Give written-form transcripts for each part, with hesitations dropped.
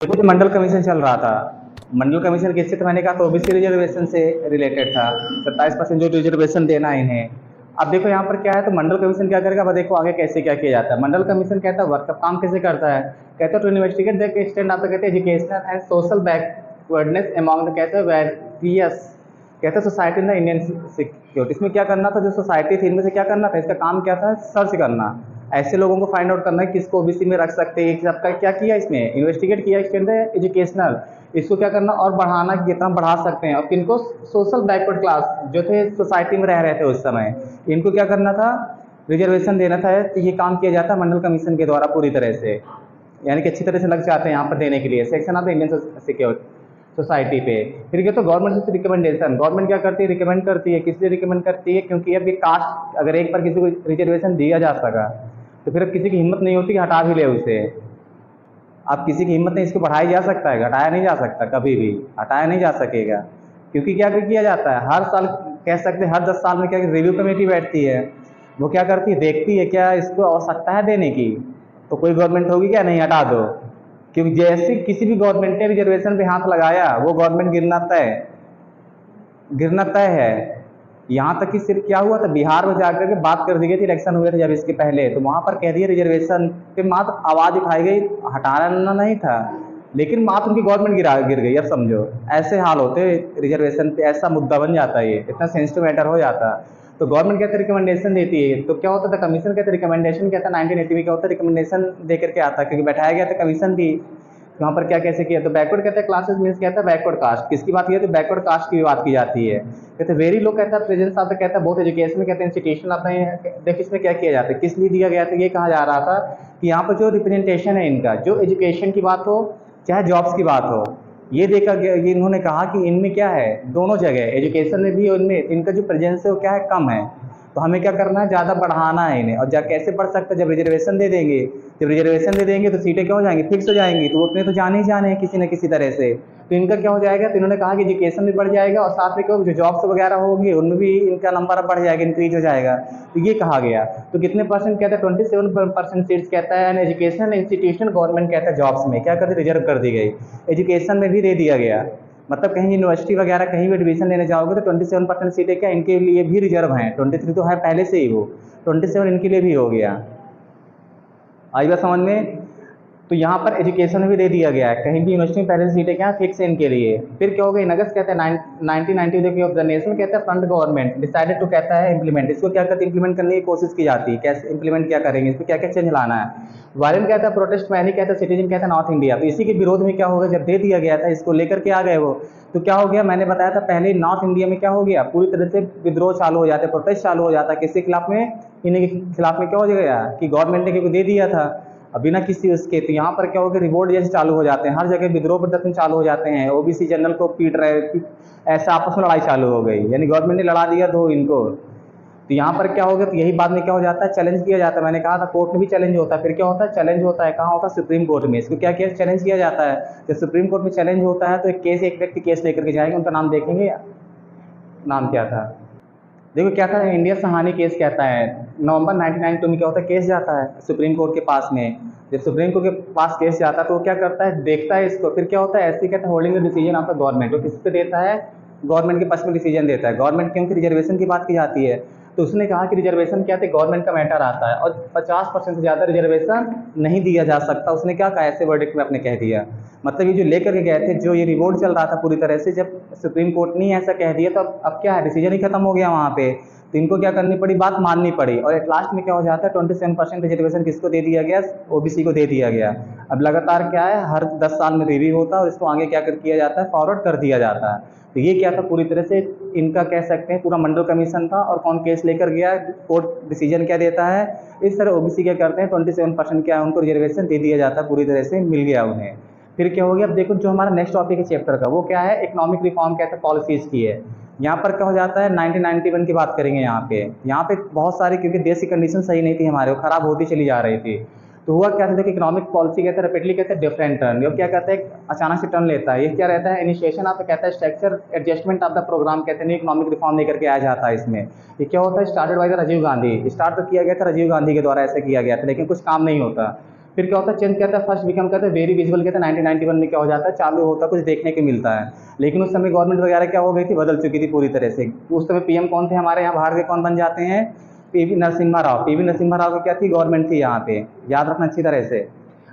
देखो जो मंडल कमीशन चल रहा था, मंडल कमीशन किससे था मैंने कहा तो ओबीसी रिजर्वेशन से रिलेटेड था। 27% जो रिजर्वेशन देना है इन्हें। अब देखो यहाँ पर क्या है, तो मंडल कमीशन क्या करेगा, अब देखो आगे कैसे क्या किया जाता है। मंडल कमीशन कहता है वर्क काम कैसे करता है, कहते हैं to investigate the extent of the कहते हैं educational and social backwardness among the कहते हैं वेरियस कहते हैं society in the Indian security. इसमें क्या करना था, जो सोसाइटी थी इनमें से क्या करना था, इसका काम क्या था, सर्च करना, ऐसे लोगों को फाइंड आउट करना है किसको ओबीसी में रख सकते हैं। सबका क्या किया, इसमें इन्वेस्टिगेट किया एक्सटेंड एजुकेशनल, इसको क्या करना और बढ़ाना कि कितना बढ़ा सकते हैं, और किनको सोशल बैकवर्ड क्लास जो थे सोसाइटी में रह रहे थे उस समय, इनको क्या करना था, रिजर्वेशन देना था। तो ये काम किया जाता है मंडल कमीशन के द्वारा पूरी तरह से, यानी कि अच्छी तरह से लग जाते हैं यहाँ पर देने के लिए section of the Indian security society पे। फिर क्या, तो गवर्नमेंट से रिकमेंडेशन, गवर्नमेंट क्या करती है, रिकमेंड करती है, किस लिए रिकमेंड करती है, क्योंकि अब ये कास्ट अगर एक बार किसी को रिजर्वेशन दिया जा सका तो फिर अब किसी की हिम्मत नहीं होती कि हटा भी ले उसे। अब किसी की हिम्मत नहीं, इसको बढ़ाया जा सकता है, घटाया नहीं जा सकता, कभी भी हटाया नहीं जा सकेगा। क्योंकि क्या किया जाता है हर साल, कह सकते हैं हर 10 साल में क्या रिव्यू कमेटी बैठती है, वो क्या करती है, देखती है क्या इसको आवश्यकता है देने की, तो कोई गवर्नमेंट होगी क्या, नहीं हटा दो। क्योंकि जैसे किसी भी गवर्नमेंट ने रिजर्वेशन पे हाथ लगाया वो गवर्नमेंट गिरना तय है। यहाँ तक कि सिर्फ क्या हुआ था, बिहार में जाकर के बात कर दी गई थी, इलेक्शन हुए थे जब इसके पहले, तो वहाँ पर कह दिया रिजर्वेशन पे मात्र आवाज़ उठाई गई, हटाना नहीं था, लेकिन मात्र उनकी गवर्नमेंट गिर गई। अब समझो ऐसे हाल होते रिजर्वेशन पे, ऐसा मुद्दा बन जाता है, ये इतना सेंसिटिव मैटर हो जाता। तो गवर्नमेंट कहते रिकमेंडेशन देती है, तो क्या होता था, कमीशन कहते रिकमेंडेशन कहता है 1980 में क्या होता है, रिकमेंडेशन दे करके आता है, क्योंकि बैठाया गया था कमीशन भी। वहाँ पर क्या कैसे किया, तो बैकवर्ड कहते हैं क्लासेस मीन्स कहता है बैकवर्ड कास्ट, किसकी बात की है, तो बैकवर्ड कास्ट की बात की जाती है। कहते हैं वेरी लोग कहता है प्रेजेंस ऑफ द कहता है बहुत एजुकेशन में कहते हैं इंस्टीट्यूशन ऑफ द, देखिए इसमें क्या किया जाता है, किस लिए दिया गया था, ये कहा जा रहा था कि यहाँ पर जो रिप्रेजेंटेशन है इनका, जो एजुकेशन की बात हो चाहे जॉब्स की बात हो, ये देखा गया, ये इन्होंने कहा कि इनमें क्या है, दोनों जगह एजुकेशन में भी और इनमें इनका जो प्रेजेंस है वो क्या है, कम है। तो हमें क्या करना है, ज़्यादा बढ़ाना है इन्हें। और कैसे बढ़ सकता है, जब रिजर्वेशन दे देंगे, जब रिजर्वेशन दे देंगे तो सीटें क्या हो जाएंगी, फिक्स हो जाएंगी, तो वो अपने तो जाने ही जाने हैं किसी न किसी तरह से। तो इनका क्या हो जाएगा, तो इन्होंने कहा कि एजुकेशन भी बढ़ जाएगा और साथ में क्या जो जॉब्स वगैरह होंगी उनमें भी इनका नंबर बढ़ जाएगा, इंक्रीज हो जाएगा। तो ये कहा गया। तो कितने परसेंट कहता है, 27% सीट्स कहता है एजुकेशनल इंस्टीट्यूशन गवर्नमेंट कहता है जॉब्स में क्या कर दी, रिजर्व कर दी गई, एजुकेशन में भी दे दिया गया। मतलब कहीं यूनिवर्सिटी वगैरह कहीं भी एडमिशन लेने जाओगे तो 27% सीटें क्या इनके लिए भी रिजर्व हैं, 23 तो है पहले से ही, वो 27 इनके लिए भी हो गया। आई बात समझ में। तो यहाँ पर एजुकेशन भी दे दिया गया है, कहीं भी यूनिवर्सिटी में पहले से सीटें क्या फिक्स है इनके लिए। फिर क्या हो गया, इन अगस्त कहते हैं 1990 देखिए ऑफ द नेशन कहते हैं फ्रंट गवर्नमेंट डिसाइडेड टू कहता है इंप्लीमेंट, इसको क्या करते हैं इंप्लीमेंट करने की कोशिश की जाती है, कैसे इंप्लीमेंट क्या करेंगे, इसमें क्या क्या चेंज लाना है। वायलेंट कहता है प्रोटेस्ट मैनी कहता है सिटीजन कहता है नॉर्थ इंडिया। तो इसी के विरोध में क्या होगा, जब दे दिया गया था इसको लेकर के आ गए वो, तो क्या हो गया, मैंने बताया था पहले नॉर्थ इंडिया में क्या हो गया, पूरी तरह से विद्रोह चालू हो जाता है, प्रोटेस्ट चालू हो जाता है, किसके खिलाफ में, इन्हीं के खिलाफ में। क्या हो गया कि गवर्नमेंट ने क्योंकि दे दिया था अब बिना किसी उसके, तो यहाँ पर क्या हो गया, रिवोल्ट जैसे चालू हो जाते हैं, हर जगह विद्रोह प्रदर्शन चालू हो जाते हैं, ओबीसी जनरल को पीट रहे, ऐसा आपस में लड़ाई चालू हो गई, यानी गवर्नमेंट ने लड़ा दिया दो इनको। तो यहाँ पर क्या हो गया, तो यही बाद में क्या हो जाता है, चैलेंज किया जाता है, मैंने कहा था कोर्ट में भी चैलेंज होता है। फिर क्या होता है, चैलेंज होता है कहाँ होता है, सुप्रीम कोर्ट में। इसको क्या किया, चैलेंज किया जाता है। जब सुप्रीम कोर्ट में चैलेंज होता है तो एक व्यक्ति केस लेकर के जाएंगे, उनका नाम देखेंगे, नाम क्या था, देखो क्या था, इंडिया सहानी केस कहता है, नवंबर 1992 में क्या होता है, केस जाता है सुप्रीम कोर्ट के पास में। जब सुप्रीम कोर्ट के पास केस जाता है तो वो क्या करता है, देखता है इसको, फिर क्या होता है, ऐसे कहता है holding the decision of the government, वो किस पे देता है, गवर्नमेंट के पक्ष में डिसीजन देता है। गवर्नमेंट क्योंकि रिजर्वेशन की बात की जाती है, तो उसने कहा कि रिजर्वेशन क्या थे, गवर्नमेंट का मैटर आता है और 50% से ज़्यादा रिजर्वेशन नहीं दिया जा सकता। उसने क्या कहा, ऐसे वर्डिक्ट में आपने कह दिया। मतलब ये जो लेकर के गए थे, जो ये रिवोल्ट चल रहा था पूरी तरह से, जब सुप्रीम कोर्ट ने ऐसा कह दिया तो अब क्या है, डिसीजन ही खत्म हो गया वहाँ पे। तो इनको क्या करनी पड़ी, बात माननी पड़ी, और एट लास्ट में क्या हो जाता है, 27% रिजर्वेशन किसको दे दिया गया, ओबीसी को दे दिया गया। अब लगातार क्या है, हर 10 साल में रिव्यू होता है और इसको आगे क्या किया जाता है, फॉरवर्ड कर दिया जाता है। तो ये क्या था, पूरी तरह से इनका कह सकते हैं पूरा मंडल कमीशन था, और कौन केस लेकर गया, कोर्ट डिसीजन क्या देता है, इस तरह ओबीसी क्या करते हैं 27% क्या है उनको रिजर्वेशन दे दिया जाता है, पूरी तरह से मिल गया उन्हें। फिर क्या हो गया, अब देखो जो हमारा नेक्स्ट टॉपिक है चैप्टर का, वो क्या है, इकोनॉमिक रिफॉर्म कहते हैं पॉलिसीज़ की है। यहाँ पर क्या हो जाता है, 1991 की बात करेंगे यहाँ पे बहुत सारी, क्योंकि देश की कंडीशन सही नहीं थी हमारे, वो खराब होती चली जा रही थी। तो हुआ क्या था, देखो इकोनॉमिक पॉलिसी कहते हैं रेपिडली कहते हैं डिफरेंट टर्न, ये क्या कहते हैं, अचानक से टर्न लेता है। ये क्या रहता है, इनिशिएशन ऑफ कहता है structure adjustment of the program कहते हैं, इकोनॉमिक रिफॉर्म लेकर के आया जाता है इसमें। ये क्या होता है, started by the Rajiv Gandhi, start तो किया गया था राजीव गांधी के द्वारा, ऐसे किया गया था, लेकिन कुछ काम नहीं होता। फिर क्या होता है, चेंज कहता है फर्स्ट बिकम कहता है वेरी विजिबल, कहता है 1991 में क्या हो जाता है, चालू होता है, कुछ देखने को मिलता है। लेकिन उस समय गवर्नमेंट वगैरह क्या हो गई थी, बदल चुकी थी पूरी तरह से। उस समय पीएम कौन थे हमारे यहाँ बाहर के, कौन बन जाते हैं, पीवी नरसिम्हा राव। पीवी नरसिम्हा राव की क्या थी, गवर्नमेंट थी यहाँ पे, याद रखना अच्छी तरह से।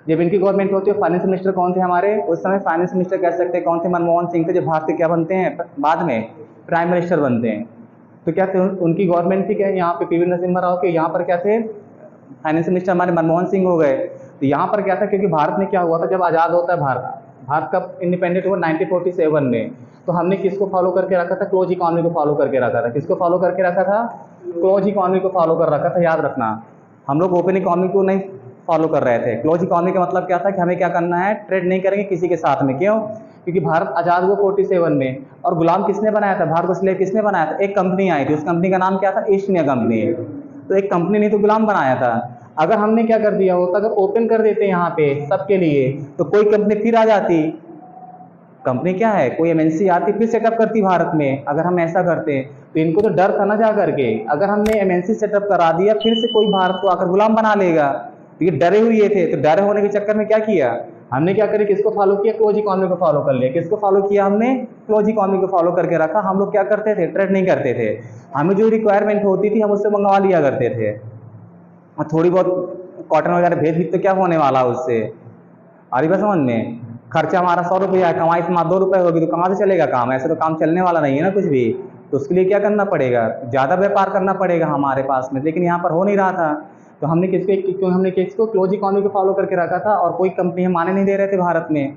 जब इनकी गवर्नमेंट होती है, फाइनेंस मिनिस्टर कौन थे हमारे उस समय, फाइनेंस मिनिस्टर कह सकते हैं कौन थे, मनमोहन सिंह थे, जो भारत के क्या बनते हैं बाद में, प्राइम मिनिस्टर बनते हैं। तो क्या थे, उनकी गवर्नमेंट थी क्या यहाँ पे, पीवी नरसिम्हा राव के। यहाँ पर क्या थे, फाइनेंस मिनिस्टर हमारे मनमोहन सिंह हो गए। तो यहाँ पर क्या था, क्योंकि भारत में क्या हुआ था, जब आज़ाद होता है भारत, भारत कब इंडिपेंडेंट हुआ, 1947 में। तो हमने किसको फॉलो करके रखा था, क्लोज इकोनॉमी को फॉलो करके रखा था। किसको फॉलो करके रखा था, क्लोज इकोनॉमी को फॉलो कर रखा था, याद रखना। हम लोग ओपन इकोनॉमी को नहीं फॉलो कर रहे थे। क्लोज इकोनॉमी का मतलब क्या था कि हमें क्या करना है, ट्रेड नहीं करेंगे किसी के साथ में। क्यों, क्योंकि भारत आज़ाद हुआ 47 में, और गुलाम किसने बनाया था, भारत को स्लेव किसने बनाया था, एक कंपनी आई थी, उस कंपनी का नाम क्या था, ईस्ट इंडिया कंपनी। तो एक कंपनी ने तो गुलाम बनाया था। अगर हमने क्या कर दिया होता, अगर ओपन कर देते यहाँ पे सबके लिए, तो कोई कंपनी फिर आ जाती, कंपनी क्या है, कोई एमएनसी आती फिर सेटअप करती भारत में। अगर हम ऐसा करते तो इनको तो डर था ना जा करके, अगर हमने एमएनसी सेटअप करा दिया फिर से कोई भारत को आकर गुलाम बना लेगा। तो ये डरे हुए थे, तो डरे होने के चक्कर में क्या किया हमने, क्या करें, किसको फॉलो किया, क्लोज इकोनॉमी को फॉलो कर लिया। किसको फॉलो किया हमने, क्लोज इकोनॉमी को फॉलो करके रखा। हम लोग क्या करते थे, ट्रेड नहीं करते थे। हमें जो रिक्वायरमेंट होती थी हम उससे मंगवा लिया करते थे। और थोड़ी बहुत कॉटन वगैरह भेज भी तो क्या होने वाला उससे, अरे बस समझ में, खर्चा हमारा 100 रुपया है, कमाई तुम्हारा 2 रुपये होगी, तो कहाँ से चलेगा काम, ऐसे तो काम चलने वाला नहीं है ना कुछ भी। तो उसके लिए क्या करना पड़ेगा, ज़्यादा व्यापार करना पड़ेगा हमारे पास में। लेकिन यहाँ पर हो नहीं रहा था, तो हमने किसको क्लोज इकोनॉमी को फॉलो करके रखा था, और कोई कंपनी हम माने नहीं दे रहे थे भारत में।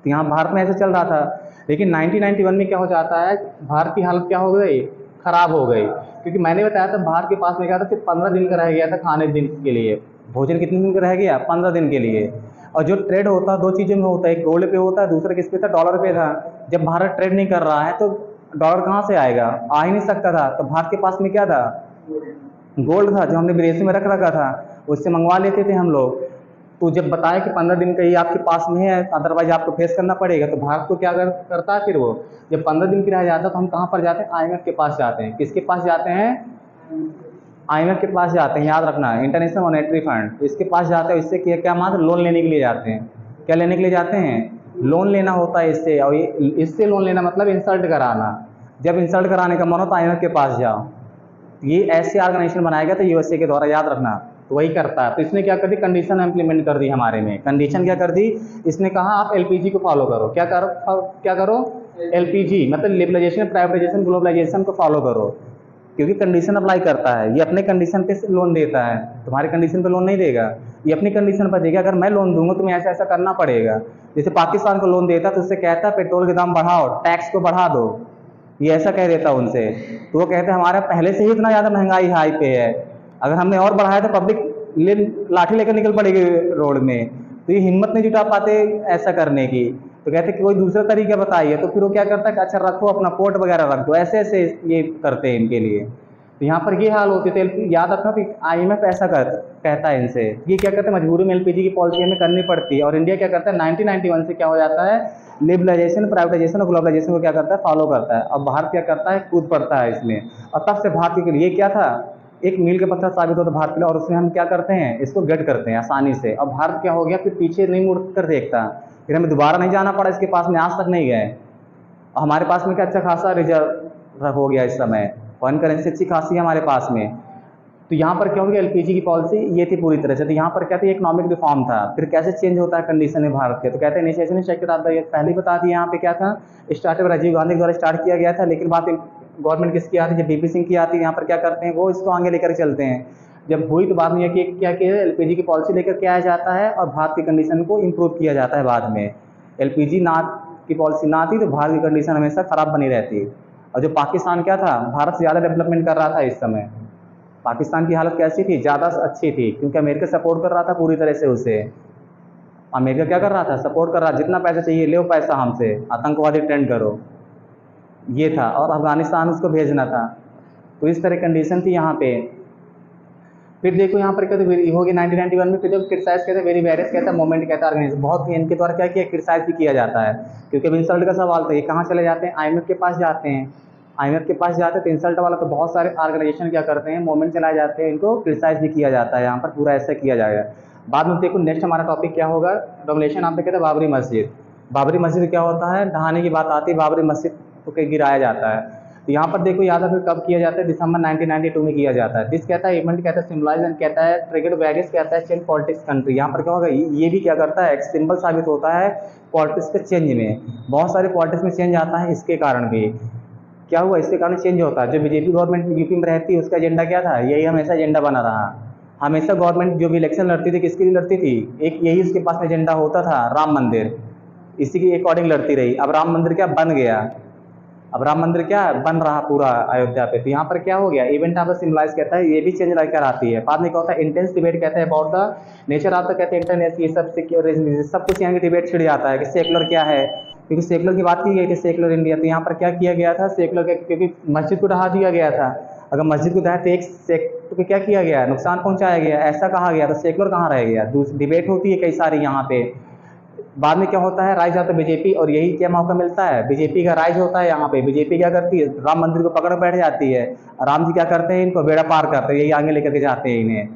तो यहाँ भारत में ऐसे चल रहा था। लेकिन 1991 में क्या हो जाता है, भारत की हालत क्या हो गई, खराब हो गई। क्योंकि मैंने बताया था भारत के पास में क्या था, सिर्फ 15 दिन का रह गया था खाने दिन के लिए, भोजन कितने दिन का रह गया, 15 दिन के लिए। और जो ट्रेड होता है 2 चीज़ों में होता है, एक गोल्ड पे होता है, दूसरा किस पे था, डॉलर पे था। जब भारत ट्रेड नहीं कर रहा है तो डॉलर कहाँ से आएगा, आ ही नहीं सकता था। तो भारत के पास में क्या था, गोल्ड था, जो हमने विदेश में रख रखा था, उससे मंगवा लेते थे हम लोग। तो जब बताया कि 15 दिन का ही आपके पास में है, अदरवाइज आपको फेस करना पड़ेगा, तो भारत को क्या करता है फिर वो, जब 15 दिन की रह जाता है तो हम कहाँ पर जाते हैं, आईएमएफ के पास जाते हैं। किसके पास जाते हैं, आईएमएफ के पास जाते हैं, याद रखना, इंटरनेशनल मॉनेटरी फंड, इसके पास जाते हैं। इससे क्या मात्र लोन लेने के लिए जाते हैं, क्या लेने के लिए जाते हैं, लोन लेना होता है इससे। और इससे लोन लेना मतलब इंसल्ट कराना, जब इंसल्ट कराने का मन हो तो आईएमएफ के पास जाओ। ये ऐसे ऑर्गेनाइजेशन बनाएगा तो यूएसए के द्वारा, याद रखना, तो वही करता है। तो इसने क्या कर दी, कंडीशन इम्प्लीमेंट कर दी हमारे में। कंडीशन क्या कर दी, इसने कहा आप एलपीजी को फॉलो करो। क्या करो, एलपीजी मतलब लिबरलाइजेशन, प्राइवेटाइजेशन, ग्लोबलाइजेशन को फॉलो करो। क्योंकि कंडीशन अप्लाई करता है, ये अपने कंडीशन पे लोन देता है, तुम्हारी कंडीशन पे लोन नहीं देगा, ये अपनी कंडीशन पर देगा। अगर मैं लोन दूंगा तुम्हें ऐसा ऐसा करना पड़ेगा। जैसे पाकिस्तान को लोन देता तो उससे कहता है पेट्रोल के दाम बढ़ाओ, टैक्स को बढ़ा दो, ये ऐसा कह देता उनसे। तो वो कहते हैं हमारा पहले से ही इतना ज़्यादा महंगाई हाई पे है, अगर हमने और बढ़ाया तो पब्लिक लाठी लेकर निकल पड़ेगी रोड में। तो ये हिम्मत नहीं जुटा पाते ऐसा करने की। तो कहते कि कोई दूसरा तरीका बताइए। तो फिर वो क्या करता है कि अच्छा रखो अपना पोर्ट वगैरह रख दो, ऐसे ऐसे ये करते हैं इनके लिए। तो यहाँ पर ये हाल होते थे। याद रखना कि आईएमएफ ऐसा कहता है इनसे, ये क्या करते हैं, मजबूरी में एलपीजी की पॉलिसी हमें करनी पड़ती है। और इंडिया क्या करता है, 1991 से क्या हो जाता है, लिबरलाइजेशन, प्राइवेटाइजेशन और ग्लोबलाइजेशन को क्या करता है, फॉलो करता है। और भारत क्या करता है, कूद पड़ता है इसमें। और तब से भारत के लिए क्या था, एक मील के पत्थर साबित होता भारत के लिए। और उसमें हम क्या करते हैं, इसको गेट करते हैं आसानी से। और भारत क्या हो गया, फिर पीछे नहीं मुड़ कर देखता, फिर हमें दोबारा नहीं जाना पड़ा इसके पास में, आज तक नहीं गए। और हमारे पास में क्या अच्छा खासा रिजर्व हो गया इस समय, फॉरेन करेंसी अच्छी खासी है हमारे पास में। तो यहाँ पर क्या हो गया, एलपीजी की पॉलिसी ये थी पूरी तरह से। तो यहाँ पर क्या था, इकोनॉमिक रिफॉर्म था। फिर कैसे चेंज होता है कंडीशन है भारत के, तो कहते हैं initiation sector of the year, पहले बता दिया यहाँ पे क्या था, स्टार्टअप राजीव गांधी द्वारा स्टार्ट किया गया था। लेकिन बात गवर्नमेंट किसकी आती है, जब बीपी सिंह की आती है, यहाँ पर क्या करते हैं वो इसको आगे लेकर चलते हैं। जब हुई तो बाद में क्या किया, एलपीजी की पॉलिसी लेकर के आया जाता है और भारत की कंडीशन को इम्प्रूव किया जाता है बाद में। एलपीजी ना की पॉलिसी ना थी तो भारत की कंडीशन हमेशा ख़राब बनी रहती। और जो पाकिस्तान क्या था, भारत से ज़्यादा डेवलपमेंट कर रहा था इस समय। पाकिस्तान की हालत कैसी थी, ज़्यादा अच्छी थी, क्योंकि अमेरिका सपोर्ट कर रहा था पूरी तरह से उसे। अमेरिका क्या कर रहा था, सपोर्ट कर रहा, जितना पैसा चाहिए ले पैसा हमसे, आतंकवादी ट्रेंड करो, ये था। और अफगानिस्तान उसको भेजना था। तो इस तरह कंडीशन थी यहाँ पे। फिर देखो यहाँ पर कहते हो गया 1991 में। फिर जब क्रिटिसाइज कहते हैं वेरी वेरियस, कहता है मोमेंट, कहता है ऑर्गेनाइजेशन, बहुत इनके द्वारा क्या किया, क्रिटिसाइज भी किया जाता है। क्योंकि अब इंसल्ट का सवाल था, ये कहाँ चले जाते हैं, आईएमएफ के पास जाते हैं। IMF के पास जाते हैं तो इंसल्ट वाला, तो बहुत सारे ऑर्गेनाइजेशन क्या करते हैं, मूवमेंट चलाए जाते हैं, इनको क्रिटिसाइज भी किया जाता है, यहाँ पर पूरा ऐसा किया जाएगा। बाद में देखो नेक्स्ट हमारा टॉपिक क्या होगा, डोमिनेशन आप कहते हैं बाबरी मस्जिद। बाबरी मस्जिद क्या होता है, ढहाने की बात आती है, बाबरी मस्जिद को गिराया जाता है। तो यहाँ पर देखो याद है फिर कब किया जाता है, दिसंबर 1992 में किया जाता है। दिस कहता है इवेंट, कहता है सिम्बलाइज एंड कहता है ट्रिगर्ड वैगेस, कहता है चेंज पॉलिटिक्स कंट्री। यहाँ पर क्या होगा, ये भी क्या करता है, एक सिंबल साबित होता है पॉलिटिक्स के चेंज में। बहुत सारे पॉलिटिक्स में चेंज आता है, इसके कारण भी क्या हुआ, इसके कारण चेंज होता है। जो बीजेपी गवर्नमेंट यूपी में रहती है उसका एजेंडा क्या था, यही हमेशा एजेंडा बना रहा। हमेशा गवर्नमेंट जो भी इलेक्शन लड़ती थी किसके लिए लड़ती थी, एक यही उसके पास एजेंडा होता था, राम मंदिर, इसी के अकॉर्डिंग लड़ती रही। अब राम मंदिर क्या बन गया, अब राम मंदिर क्या बन रहा पूरा अयोध्या पे। तो यहाँ पर क्या हो गया, इवेंट यहाँ पर सिम्बलाइज कहता है, ये भी चेंज लेकर आती है। बाद में क्या होता है, इंटेंस डिबेट कहता है about the nature of the, कहते हैं इंटरनेट, ये सब सिक्योरिटी सब कुछ यहाँ की डिबेट छिड़ जाता है कि सेकुलर क्या है, क्योंकि सेकुलर की बात की गई थी, सेकुलर इंडिया। तो यहाँ पर क्या किया गया था, सेकुलर, क्योंकि मस्जिद को ढहा दिया गया था। अगर मस्जिद को ढहा तो एक सेक्ट को क्या किया गया, नुकसान पहुंचाया गया, ऐसा कहा गया, तो सेकुलर कहाँ रह गया। दूसरी डिबेट होती है कई सारी यहाँ पे। बाद में क्या होता है, राइज आता है बीजेपी, और यही क्या मौका मिलता है, बीजेपी का राइज होता है यहाँ पे। बीजेपी क्या करती है, राम मंदिर को पकड़ बैठ जाती है। राम जी क्या करते हैं, इनको बेड़ा पार करते हैं, यही आगे लेकर के जाते हैं इन्हें।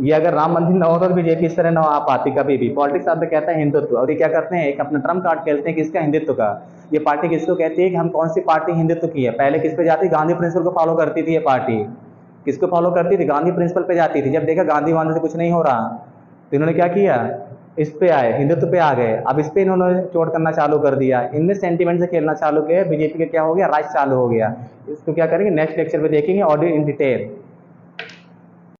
ये अगर राम मंदिर न होता तो बीजेपी इस तरह न आ पाती कभी भी। पॉलिटिक्स आप कहता है हिंदुत्व, और ये क्या करते हैं, एक अपना ट्रम्प कार्ड खेलते हैं किसका, हिंदुत्व का। ये पार्टी किसको कहती है कि हम कौन सी पार्टी हिंदुत्व की है। पहले किस पे जाती, गांधी प्रिंसिपल को फॉलो करती थी ये पार्टी। किसको फॉलो करती थी, गांधी प्रिंसिपल पे जाती थी। जब देखा गांधी वांधी से कुछ नहीं हो रहा तो इन्होंने क्या किया, इस पे आए, हिंदुत्व पे आ गए। अब इस पे इन्होंने चोट करना चालू कर दिया, इनने सेंटीमेंट से खेलना चालू किया। बीजेपी का क्या हो गया, राइज चालू हो गया। इसको क्या करेंगे, नेक्स्ट लेक्चर पे देखेंगे ऑडियो इन डिटेल।